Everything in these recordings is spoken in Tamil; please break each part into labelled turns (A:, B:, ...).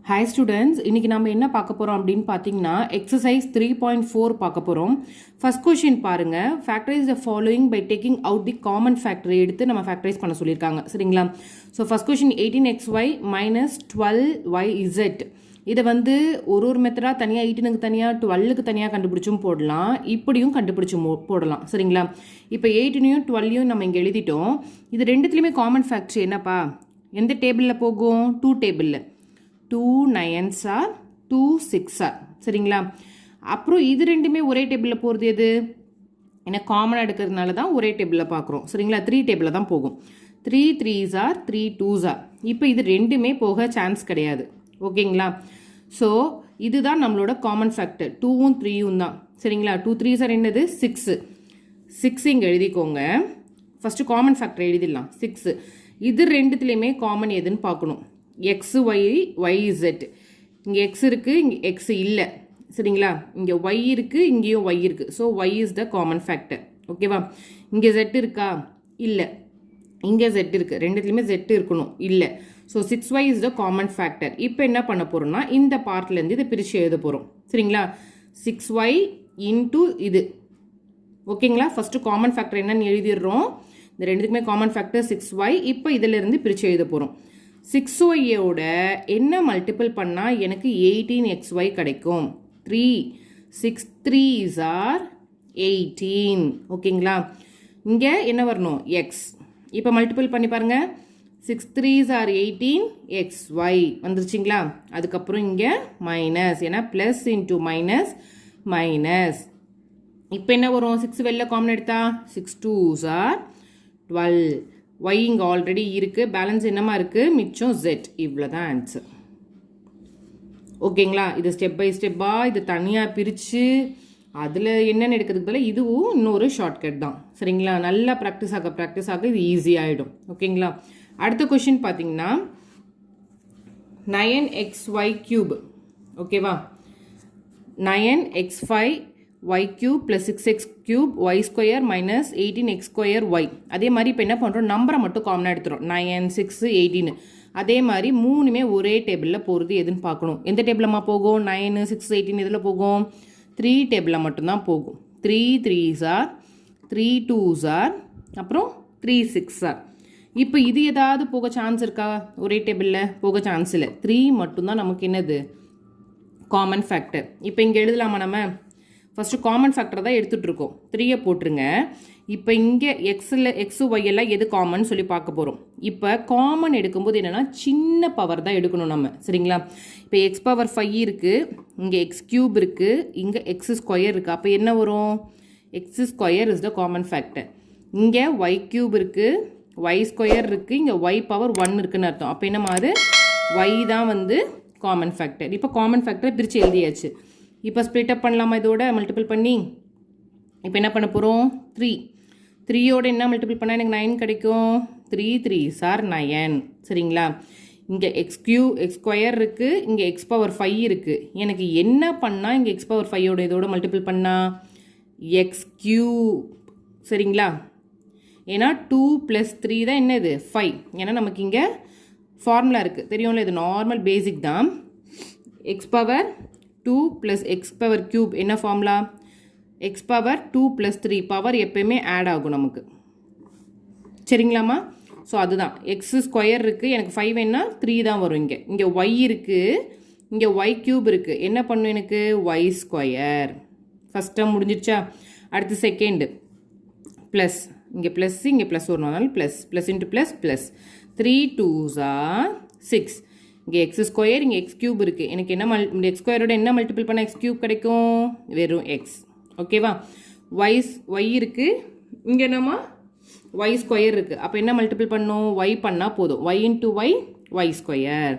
A: Hi students, இன்னைக்கு நாம என்ன பார்க்க போறோம் அப்படினு பாத்தீங்கன்னா exercise 3.4 பார்க்க போறோம். First question பாருங்க, factorize the following by taking out the common factor எடுத்து நம்ம factorize பண்ண சொல்லிருக்காங்க. சரிங்களா? So first question 18xy minus 12yz. இத வந்து ஒரு மெத்தடா தனியா 18க்கு தனியா 12க்கு தனியா கண்டுபிடிச்சும் போடலாம். இப்படியும் கண்டுபிடிச்சு போடலாம். சரிங்களா? இப்போ 18யும் 12யும் நம்ம இங்க எழுதிட்டோம். இது ரெண்டுத்துலயுமே common factor என்னப்பா? எந்த டேபிள்ல போகும்? 2 டேபிள்ல. 2 9s are 2 6 are சரிங்களா? அப்புறம் இது ரெண்டுமே ஒரே டேபிளில் போகிறது எது? ஏன்னா காமனாக எடுக்கிறதுனால தான் ஒரே டேபிளில் பார்க்குறோம். சரிங்களா? 3 டேபிளில் தான் போகும். 3 3s are 3 2s are. இப்போ இது ரெண்டுமே போக சான்ஸ் கிடையாது. ஓகேங்களா? ஸோ இதுதான் நம்மளோட காமன் ஃபேக்டர். 2வும் 3யும் தான். சரிங்களா? 2 3s are என்னது? 6. 6 இங்கே எழுதிக்கோங்க. ஃபஸ்ட்டு காமன் ஃபேக்டர் எழுதிடலாம். 6. இது ரெண்டுத்துலேயுமே காமன் எதுன்னு பார்க்கணும். x y y z. இங்கே x இருக்குது, இங்கே x இல்லை. சரிங்களா? இங்கே y இருக்குது, இங்கேயும் y இருக்குது. So y is the common factor. ஓகேவா? இங்கே z இருக்கா? இல்லை. இங்கே z இருக்குது. ரெண்டுத்துலேயுமே z இருக்கணும். இல்லை. So 6y is the common factor. இப்போ என்ன பண்ண போகிறோம்னா இந்த பார்ட்லேருந்து இதை பிரித்து எழுத போகிறோம். சரிங்களா? 6y இன்ட்டு இது. ஓகேங்களா? ஃபஸ்ட்டு காமன் ஃபேக்டர் என்னன்னு எழுதிடுறோம். இந்த ரெண்டுத்துக்குமே காமன் ஃபேக்டர் 6y. இப்போ இதிலிருந்து பிரித்து எழுத போகிறோம். 6yயோட என்ன மல்டிபிள் பண்ணால் எனக்கு 18xy கிடைக்கும்? 3 6 3s are 18. ஓகேங்களா? இங்கே என்ன வரணும்? x. இப்போ மல்டிபிள் பண்ணி பாருங்க. 6 3s are 18xy வந்துருச்சிங்களா? அதுக்கப்புறம் இங்கே மைனஸ், ஏன்னா ப்ளஸ் இன்ட்டு மைனஸ் மைனஸ். இப்போ என்ன வரும்? 6 வெளில காமன் எடுத்தா 6 2s are 12. y இங்கே ஆல்ரெடி இருக்குது. பேலன்ஸ் என்னமா இருக்குது? மிச்சம் z. இவ்வளோ தான் ஆன்சர். ஓகேங்களா? இது ஸ்டெப் பை ஸ்டெப்பாக இது தனியாக பிரித்து அதில் என்னென்னு எடுக்கிறதுக்கு பதிலாக இதுவும் இன்னொரு ஷார்ட்கட் தான். சரிங்களா? நல்லா ப்ராக்டிஸ் ஆக இது ஈஸியாகிடும். ஓகேங்களா? அடுத்த கொஷின் பார்த்தீங்கன்னா 9xy cube. ஓகேவா? 9x5 y cube plus 6x cube y square minus 18x square y. அதே மாதிரி இப்போ என்ன பண்ணுறோம்? நம்பரை மட்டும் காமனாக எடுத்துகிறோம். 9 6 18. அதே மாதிரி மூணுமே ஒரே டேபிளில் போகிறது எதுன்னு பார்க்கணும். எந்த டேபிளமாக போகும்? 9 6 18 இதில் போகும். 3 டேபிளில் மட்டும்தான் போகும். 3 3s are 3 2s are அப்புறம் 3 6s are. இப்போ இது ஏதாவது போக சான்ஸ் இருக்கா? ஒரே டேபிளில் போக சான்ஸ் இல்லை. 3 மட்டும்தான் நமக்கு என்னது? Common factor. இப்போ இங்கே எழுதலாமா நம்ம? ஃபஸ்ட்டு காமன் ஃபேக்டர் தான் எடுத்துகிட்ருக்கோம். 3யை போட்டுருங்க. இப்போ இங்கே எக்ஸு ஒய்யெல்லாம் எது காமன் சொல்லி பார்க்க போகிறோம். இப்போ காமன் எடுக்கும்போது என்னென்னா சின்ன பவர் தான் எடுக்கணும் நம்ம. சரிங்களா? இப்போ எக்ஸ் பவர் 5 இருக்குது, இங்கே எக்ஸ் க்யூப் இருக்குது, இங்கே எக்ஸ் ஸ்கொயர் இருக்குது. அப்போ என்ன வரும்? X square is the common factor. இங்கே ஒய் க்யூப் இருக்குது, ஒய் ஸ்கொயர் இருக்குது, இங்கே ஒய் பவர் 1 இருக்குதுன்னு அர்த்தம். அப்போ என்ன மாதிரி? ஒய் தான் வந்து காமன் ஃபேக்டர். இப்போ காமன் ஃபேக்டரை பிரித்து எழுதியாச்சு. இப்போ ஸ்ப்ளிட் அப் பண்ணலாமா? இதோட மல்டிபிள் பண்ணி இப்போ என்ன பண்ண போகிறோம்? 3 3யோட என்ன மல்டிபிள் பண்ணால் எனக்கு 9 கிடைக்கும். 3 3s are 9. சரிங்களா? இங்கே எக்ஸ் ஸ்கொயர் இருக்குது, இங்கே எக்ஸ் பவர் 5 இருக்குது. எனக்கு என்ன பண்ணால் இங்கே எக்ஸ் பவர் 5யோட இதோட மல்டிபிள் பண்ணால் எக்ஸ் கியூப். சரிங்களா? ஏன்னா 2 + 3 தான் என்னது? 5. ஏன்னா நமக்கு இங்கே ஃபார்முலா இருக்குது தெரியும்ல, இது நார்மல் பேசிக் தான். X power 2 + x power cube என்ன ஃபார்முலா? x பவர் 2 + 3 பவர் எப்பயுமே ஆட் ஆகும் நமக்கு. சரிங்களாம்மா? ஸோ அதுதான் எக்ஸ் ஸ்கொயர் இருக்குது, எனக்கு 5 வேணா 3 தான் வரும். இங்கே y இருக்குது, இங்கே y க்யூப் இருக்குது. என்ன பண்ணும் எனக்கு? y square. ஃபஸ்ட் டேர்ம் முடிஞ்சிடுச்சா? அடுத்து செகண்டு ப்ளஸ், இங்கே ப்ளஸ் இங்கே ப்ளஸ் வரணும். அதனால plus into plus 3 2s are 6. இங்கே எக்ஸ் ஸ்கொயர், இங்கே எக்ஸ் க்யூப் இருக்குது. எனக்கு என்ன எக்ஸ் ஸ்கொயரோட என்ன மல்டிபிள் பண்ணால் எக்ஸ் க்யூப் கிடைக்கும்? வெறும் எக்ஸ். ஓகேவா? ஒய் இருக்குது, இங்கே என்னம்மா? ஒய் ஸ்கொயர் இருக்குது. அப்போ என்ன மல்டிபிள் பண்ணும்? ஒய் பண்ணால் போதும். Y into Y square.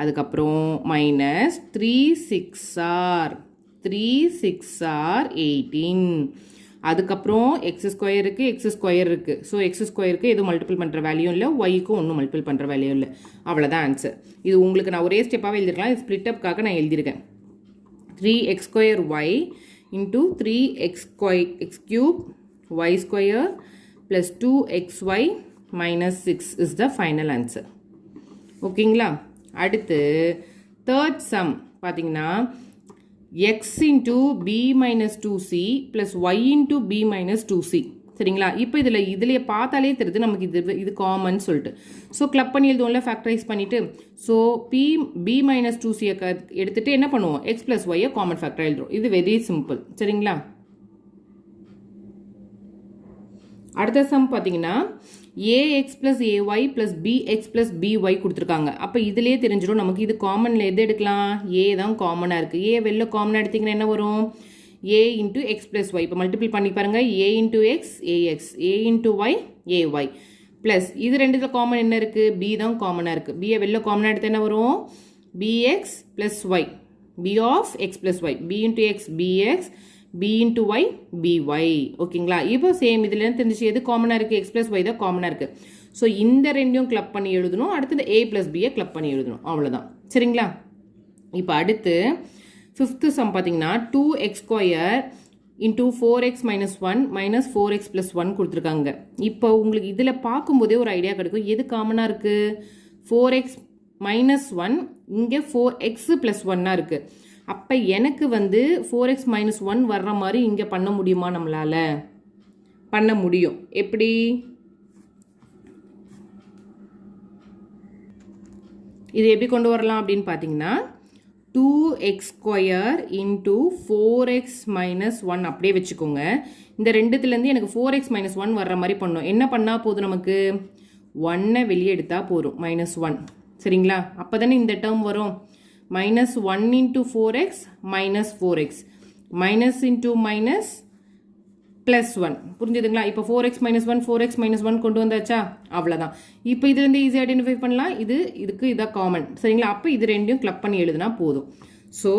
A: அதுக்கப்புறம் மைனஸ் 3 6 are 18. அதுக்கப்புறம் எக்ஸ் ஸ்கொயர் இருக்குது. ஸோ எக்ஸ் ஸ்கொயருக்கு எதுவும் மல்டிபிள் பண்ணுற வேல்யூ இல்லை, ஒய்க்கும் ஒன்றும் மல்டிபிள் பண்ணுற வேல்யூ இல்லை. அவ்வளோதான் ஆன்சர். இது உங்களுக்கு நான் ஒரே ஸ்டெப்பாகவே எழுதிருக்கலாம். இது ஸ்ப்ளிட் அப்காக நான் எழுதியிருக்கேன். 3x square Y into 3x cube Y square plus 2xy minus 6 is the final answer. ஓகேங்களா? அடுத்து தேர்ட் சம் பார்த்தீங்கன்னா X into B minus 2c plus Y into B minus 2c. சரிங்களா? இப்போ இதுலேயே பார்த்தாலே தெரியுது நமக்கு இது காமன் சொல்லிட்டு. ஸோ கிளப் பண்ணி எழுதுவோம்ல, ஃபேக்டரைஸ் பண்ணிவிட்டு. ஸோ பி மைனஸ் 2c எடுத்துகிட்டு என்ன பண்ணுவோம், எக்ஸ் ப்ளஸ் ஒய்யை காமன் ஃபேக்டர் எழுதுறோம். இது வெரி சிம்பிள். சரிங்களா? அடுத்த சம் பார்த்தீங்கன்னா A X plus A Y plus B X plus B Y கொடுத்துருக்காங்க. அப்போ இதிலே தெரிஞ்சிடும் நமக்கு இது காமனில் எது எடுக்கலாம், ஏ தான் காமனாக இருக்குது. ஏ வெளில காமனாக எடுத்திங்கன்னா என்ன வரும், A into X plus Y. இப்போ மல்டிபிள் பண்ணி பாருங்கள், A into X ax, A into Y AY plus இது ரெண்டுத்தில் காமன் என்ன இருக்குது, பி தான் காமனாக இருக்குது. பியை வெளில காமனாக எடுத்து என்ன வரும், B X plus Y, B of X plus Y, B into X B X, b into y by. ஓகேங்களா? இப்போ சேம் இதில் தெரிஞ்சிச்சு எது காமனாக இருக்குது, எக்ஸ் ப்ளஸ் ஒய் தான் காமனாக இருக்குது. ஸோ இந்த ரெண்டையும் கிளப் பண்ணி எழுதணும். அடுத்து இந்த a ப்ளஸ் பியை கிளப் பண்ணி எழுதணும். அவ்வளோதான். சரிங்களா? இப்போ அடுத்து ஃபிஃப்த்து சம் பார்த்தீங்கன்னா 2x² into 4x minus 1 minus 4x plus 1 கொடுத்துருக்காங்க. இப்போ உங்களுக்கு இதில் பார்க்கும்போதே ஒரு ஐடியா கிடைக்கும், எது காமனாக இருக்குது, 4x மைனஸ் 1, இங்கே 4x ப்ளஸ் 1 இருக்குது. அப்போ எனக்கு 4x மைனஸ் 1 வர்ற மாதிரி இங்கே பண்ண முடியுமா, நம்மளால் பண்ண முடியும். எப்படி, இது எப்படி கொண்டு வரலாம் அப்படின்னு பார்த்தீங்கன்னா 2x² இன்ட்டு 4x மைனஸ் 1 அப்படியே வச்சுக்கோங்க. இந்த ரெண்டுத்துலேருந்து எனக்கு 4x மைனஸ் 1 வர்ற மாதிரி பண்ணணும். என்ன பண்ணால் போதும், நமக்கு 1 வெளியே எடுத்தால் போதும், மைனஸ் 1. சரிங்களா? அப்போ தானே இந்த டேர்ம் வரும். minus 1 into 4x minus 4x minus into minus plus 1. புரிஞ்சுதுங்களா? இப்போ 4x minus 1 4x minus 1 கொண்டு வந்தாச்சா, அவ்வளோதான். இப்போ இதுலேருந்து ஈஸியாக ஐடென்டிஃபை பண்ணலாம், இதுக்கு இதான் காமன். சரிங்களா? அப்போ இது ரெண்டையும் கிளப் பண்ணி எழுதுனா போதும். So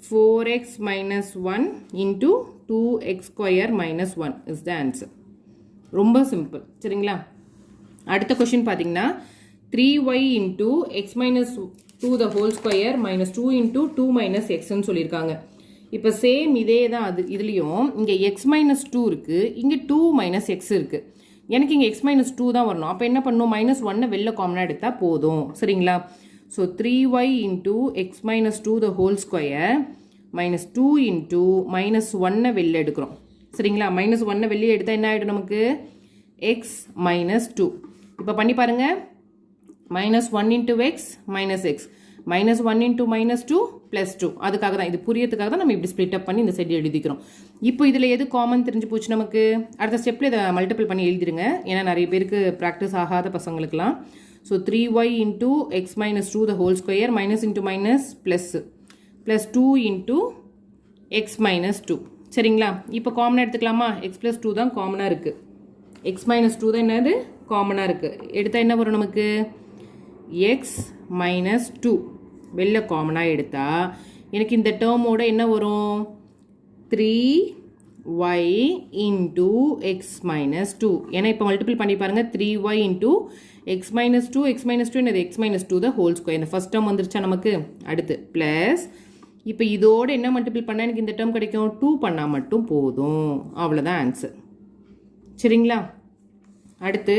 A: 4x minus 1 into 2x² minus 1 is the answer. ரொம்ப சிம்பிள். சரிங்களா? அடுத்த கொஷின் பார்த்தீங்கன்னா 3y into x minus 2 the whole square minus 2 into 2 minus x ன்னு சொல்லியிருக்காங்க. இப்போ சேம் இதே தான் இதுலேயும் இங்கே x minus 2 இருக்குது, இங்கே 2 minus x இருக்குது. எனக்கு இங்கே x minus 2 தான் வரணும். அப்போ என்ன பண்ணணும், மைனஸ் 1 வெளில காமனாக எடுத்தால் போதும். சரிங்களா? So 3y into x minus 2 the whole square minus 2 into minus 1 வெளில எடுக்கிறோம். சரிங்களா? மைனஸ் 1 வெளியே எடுத்தால் என்ன ஆகிடும் நமக்கு, x minus 2. இப்போ பண்ணி பாருங்கள், minus 1 into x minus x minus 1 into minus 2 plus 2. அதுக்காக தான், இது புரியறதுக்காக தான் நம்ம இப்படி ஸ்ப்ளிட் அப் பண்ணி இந்த சைடு எழுதிக்கிறோம். இப்போ இதில் எது காமன் தெரிஞ்சு போச்சு நமக்கு. அடுத்த ஸ்டெப்பில் இதை மல்டிபிள் பண்ணி எழுதிடுங்க, ஏன்னா நிறைய பேருக்கு ப்ராக்டிஸ் ஆகாத பசங்களுக்குலாம். So 3y into x minus 2 the whole square minus into minus plus 2 into x minus 2. சரிங்களா? இப்போ காமனாக எடுத்துக்கலாமா, x plus 2 தான் காமனாக இருக்குது, x minus 2 தான் என்னது காமனாக இருக்குது. எடுத்தால் என்ன வரும் நமக்கு, x minus 2 வெளில காமனாக எடுத்தால் எனக்கு இந்த டேர்மோட என்ன வரும், 3y into x minus 2. ஏன்னா இப்போ மல்டிபிள் பண்ணி பாருங்கள், 3y into x minus 2 என்னது x minus 2 the whole square. இந்த ஃபஸ்ட் டேர்ம் வந்துருச்சா நமக்கு. அடுத்து ப்ளஸ் இப்போ இதோடு என்ன மல்டிபிள் பண்ணால் எனக்கு இந்த டேர்ம் கிடைக்கும், 2 பண்ணால் மட்டும் போதும். அவ்வளோதான் ஆன்சர். சரிங்களா? அடுத்து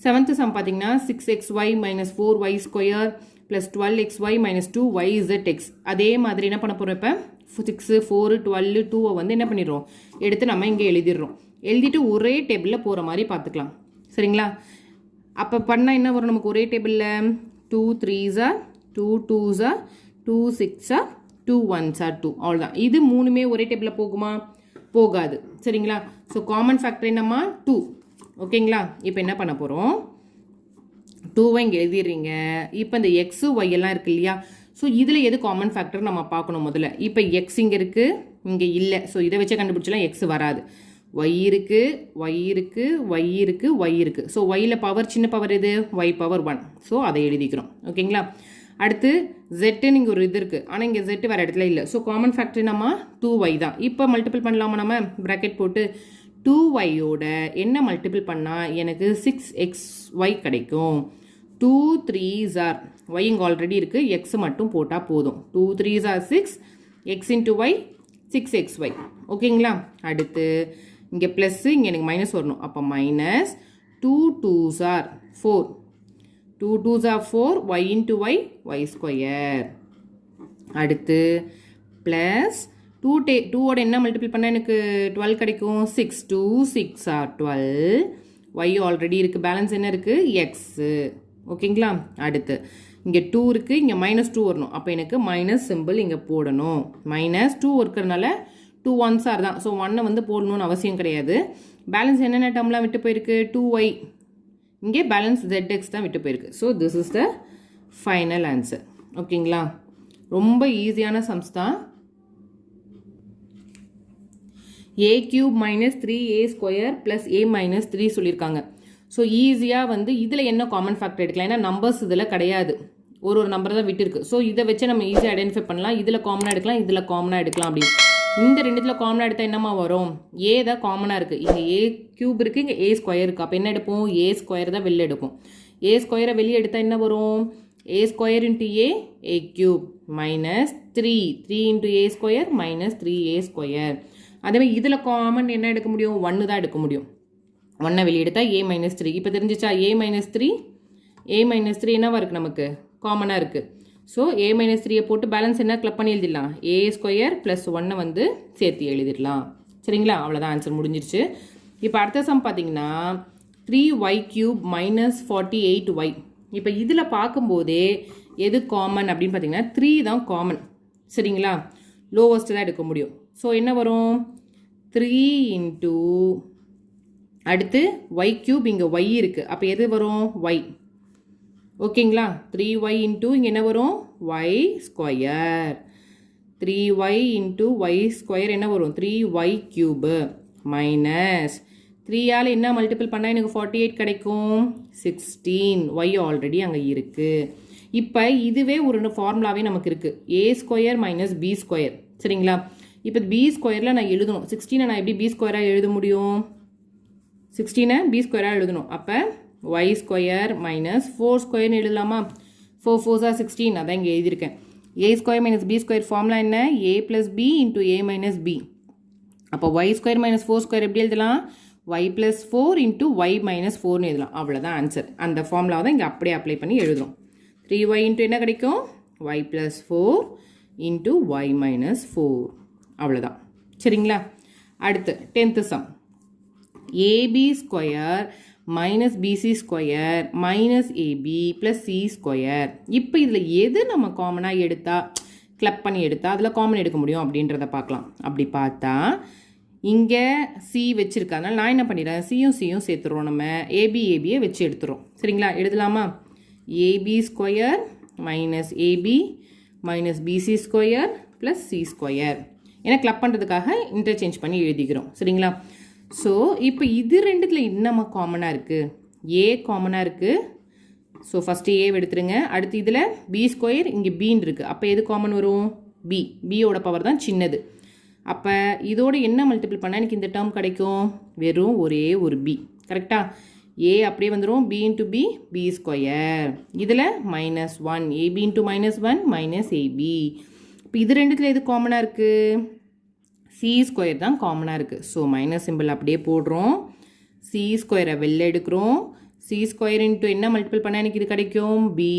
A: செவன்த்து சம் பார்த்தீங்கன்னா 6xy minus 4y² plus 12xy minus 2yzx. அதே மாதிரி என்ன பண்ண போகிறோம், இப்போ 6 4 12 2 என்ன பண்ணிடுறோம், எடுத்து நம்ம இங்கே எழுதிடுறோம். எழுதிட்டு ஒரே டேபிளில் போகிற மாதிரி பார்த்துக்கலாம். சரிங்களா? அப்போ பண்ணால் என்ன வரும் நமக்கு, ஒரே டேபிளில் 2 3s 2 2s 2 6 2 1s 2. அவ்வளோதான். இது மூணுமே ஒரே டேபிளில் போகுமா, போகாது. சரிங்களா? ஸோ காமன் ஃபேக்டர் என்னம்மா, 2. ஓகேங்களா? இப்போ என்ன பண்ண போகிறோம், 2 இங்கே எழுதிடுறீங்க. இப்போ இந்த எக்ஸு ஒய் எல்லாம் இருக்குது இல்லையா, ஸோ இதில் எது காமன் ஃபேக்டர் நம்ம பார்க்கணும் முதல்ல. இப்போ எக்ஸ் இங்கே இருக்குது, இங்கே இல்லை. ஸோ இதை வச்சு கண்டுபிடிச்சலாம் எக்ஸ் வராது. ஒய் இருக்குது, ஒய் இருக்குது, ஒய் இருக்குது, ஒய் இருக்குது. ஸோ ஒய்யில் பவர் சின்ன பவர் எது, ஒய் பவர் 1. ஸோ அதை எழுதிக்கிறோம். ஓகேங்களா? அடுத்து ஜெட்டுன்னு இங்கே ஒரு இது இருக்குது, ஆனால் இங்கே ஜெட்டு வேறு இடத்துல இல்லை. ஸோ காமன் ஃபேக்டர் நம்ம 2y தான். இப்போ மல்டிபிள் பண்ணலாமா, நம்ம ப்ராக்கெட் போட்டு 2yயோட என்ன மல்டிபிள் பண்ணால் எனக்கு 6xy கிடைக்கும். 2 3s are y இங்கே ஆல்ரெடி இருக்குது, எக்ஸ் மட்டும் போட்டால் போதும். 2 3s are 6, x into y 6xy. ஓகேங்களா? அடுத்து இங்கே ப்ளஸ்ஸு, இங்கே எனக்கு மைனஸ் வரணும். அப்போ minus 2 2s are 4, 2 2s are 4, y into y y square. அடுத்து ப்ளஸ் 2ஓட என்ன மல்டிபிள் பண்ணால் எனக்கு 12 கிடைக்கும் 6 2 6 ஆர் 12 y ஆல்ரெடி இருக்குது பேலன்ஸ் என்ன இருக்குது எக்ஸு ஓகேங்களா அடுத்து இங்கே 2 இருக்குது இங்கே -2 வரணும் அப்போ எனக்கு மைனஸ் சிம்பிள் இங்கே போடணும் -2 இருக்கிறதுனால 2 1s ஆர் தான் ஸோ 1 வந்து போடணும்னு அவசியம் கிடையாது பேலன்ஸ் என்னென்ன டேர்ம்லாம் விட்டு போயிருக்கு 2y இங்கே பேலன்ஸ் zx தான் விட்டு போயிருக்கு so this is the final answer ஓகேங்களா ரொம்ப ஈஸியான சம்ஸ் தான் a cube minus 3a square plus a minus 3 சொல்லியிருக்காங்க ஸோ ஈஸியாக வந்து இதில் என்ன காமன் ஃபேக்டர் எடுக்கலாம் ஏன்னா நம்பர்ஸ் இதில் கிடையாது ஒரு நம்பர் தான் விட்டுருக்கு ஸோ இதை வச்சு நம்ம ஈஸியாக ஐடென்டிஃபை பண்ணலாம் இதில் காமனாக எடுக்கலாம் இதில் காமனாக எடுக்கலாம் அப்படின்னு இந்த ரெண்டுத்தில் காமனாக எடுத்தால் என்னமா வரும் ஏ தான் காமனாக இருக்குது இங்கே ஏ கியூப் இருக்குது இங்கே ஏ ஸ்கொயர் இருக்குது அப்போ என்ன எடுப்போம் ஏ ஸ்கொயர் தான் வெளில எடுப்போம் ஏ ஸ்கொயரை வெளியே எடுத்தால் என்ன வரும் a square into a cube minus 3 into a square minus 3a square அதே இதில் காமன் என்ன எடுக்க முடியும் 1 தான் எடுக்க முடியும் 1 வெளியே எடுத்தால் a minus 3 இப்போ தெரிஞ்சிச்சா a minus 3 என்னவா இருக்குது நமக்கு காமனாக இருக்குது ஸோ a minus 3 போட்டு பேலன்ஸ் என்ன கிளப் பண்ணி எழுதிடலாம் a ஸ்கொயர் ப்ளஸ் 1 வந்து சேர்த்து எழுதிடலாம் சரிங்களா அவ்வளோதான் ஆன்சர் முடிஞ்சிருச்சு இப்போ அடுத்த சம் பார்த்தீங்கன்னா 3y cube minus 48y இப்போ இதில் பார்க்கும்போதே எது காமன் அப்படின்னு பார்த்தீங்கன்னா 3 தான் காமன் சரிங்களா லோவஸ்ட்டு தான் எடுக்க முடியும் ஸோ என்ன வரும் 3 இன்ட்டு அடுத்து y கியூப் இங்கே y இருக்குது அப்போ எது வரும் y ஓகேங்களா 3y இன்ட்டு இங்கே என்ன வரும் y square 3y into y square என்ன வரும் 3y கியூபு மைனஸ் 3ஆல் என்ன மல்டிபிள் பண்ணால் எனக்கு 48 கிடைக்கும் 16 y ஆல்ரெடி அங்கே இருக்குது இப்போ இதுவே ஒரு ஃபார்முலாவே நமக்கு இருக்குது a square minus b square சரிங்களா இப்போ b ஸ்கொயரில் நான் எழுதணும் 16 நான் எப்படி b ஸ்கொயராக எழுத முடியும் 16 b ஸ்கொயராக எழுதணும் அப்போ y ஸ்கொயர் மைனஸ் 4 ஸ்கொயர்னு எழுதலாமா 4 4s are 16 அதான் இங்கே எழுதியிருக்கேன் a square minus b square formula என்ன a plus b into a minus b அப்போ y ஸ்கொயர் மைனஸ் 4 ஸ்கொயர் எப்படி எழுதலாம் y plus 4 into y minus 4 எழுதலாம் அவ்வளோதான் ஆன்சர் அந்த ஃபார்முலாவை தான் இங்கே அப்படியே அப்ளை பண்ணி எழுதுறோம் 3y into என்ன கிடைக்கும் y plus 4 into y minus 4 அவ்வளோதான் சரிங்களா அடுத்து 10th sum ab square minus PC square minus A B plus C square இப்போ இதில் எது நம்ம காமனாக எடுத்தால் கிளப் பண்ணி எடுத்தால் அதில் காமன் எடுக்க முடியும் அப்படின்றத பார்க்கலாம் அப்படி பார்த்தா இங்கே சி வச்சுருக்காங்க நான் என்ன பண்ணிடுறேன் சியும் சேர்த்துறோம் நம்ம ஏபியை வச்சு எடுத்துகிறோம் சரிங்களா எழுதலாமா AB square minus AB minus PC square plus C square ஏன்னா கிளப் பண்ணுறதுக்காக இன்டர்சேஞ்ச் பண்ணி எழுதிக்கிறோம் சரிங்களா ஸோ இப்போ இது ரெண்டுத்தில் என்னம்மா காமனாக இருக்குது ஏ காமனாக இருக்குது ஸோ ஃபஸ்ட்டு ஏ எடுத்துருங்க அடுத்து இதில் பி ஸ்கொயர் இங்கே பின்னு இருக்குது அப்போ எது காமன் வரும் பியோட பவர் தான் சின்னது அப்போ இதோட என்ன மல்டிபிள் பண்ணால் எனக்கு இந்த டேர்ம் கிடைக்கும் வெறும் ஒரே ஒரு பி கரெக்டாக ஏ அப்படியே வந்துடும் பி இன்ட்டு பி ஸ்கொயர் இதில் -1 ஏபி இன்ட்டு -1 மைனஸ் ஏபி இப்போ இது ரெண்டுத்தில் எது காமனாக இருக்குது சி ஸ்கொயர் தான் காமனாக இருக்குது ஸோ மைனஸ் சிம்பிள் அப்படியே போடுறோம் சி ஸ்கொயரை வெளில எடுக்கிறோம் சி ஸ்கொயர் இன்ட்டு என்ன மல்டிபிள் பண்ணால் எனக்கு இது கிடைக்கும் பி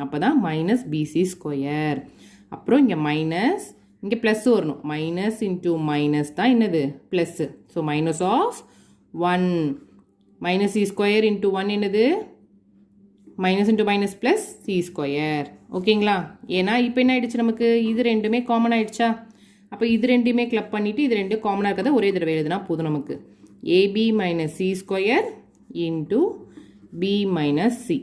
A: அப்போ தான் மைனஸ் பிசி ஸ்கொயர் அப்புறம் இங்கே மைனஸ் இங்கே ப்ளஸ் வரணும் மைனஸ் இன்ட்டு மைனஸ் தான் என்னது plus so minus of 1 minus C square into 1 என்னது minus into minus plus C square ஓகேங்களா ஏன்னா இப்போ என்ன ஆகிடுச்சு நமக்கு இது ரெண்டுமே காமன் ஆகிடுச்சா அப்போ இது ரெண்டுமே கிளப் பண்ணிவிட்டு இது ரெண்டும் காமனாக இருக்கிறத ஒரே தடவை எழுதுனா போதும் நமக்கு A B minus C square into B minus C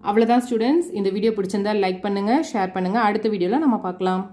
A: அவ்வளோதான் ஸ்டூடெண்ட்ஸ் இந்த வீடியோ பிடிச்சிருந்தால் லைக் பண்ணுங்கள் ஷேர் பண்ணுங்கள் அடுத்த வீடியோவில் நம்ம பார்க்கலாம்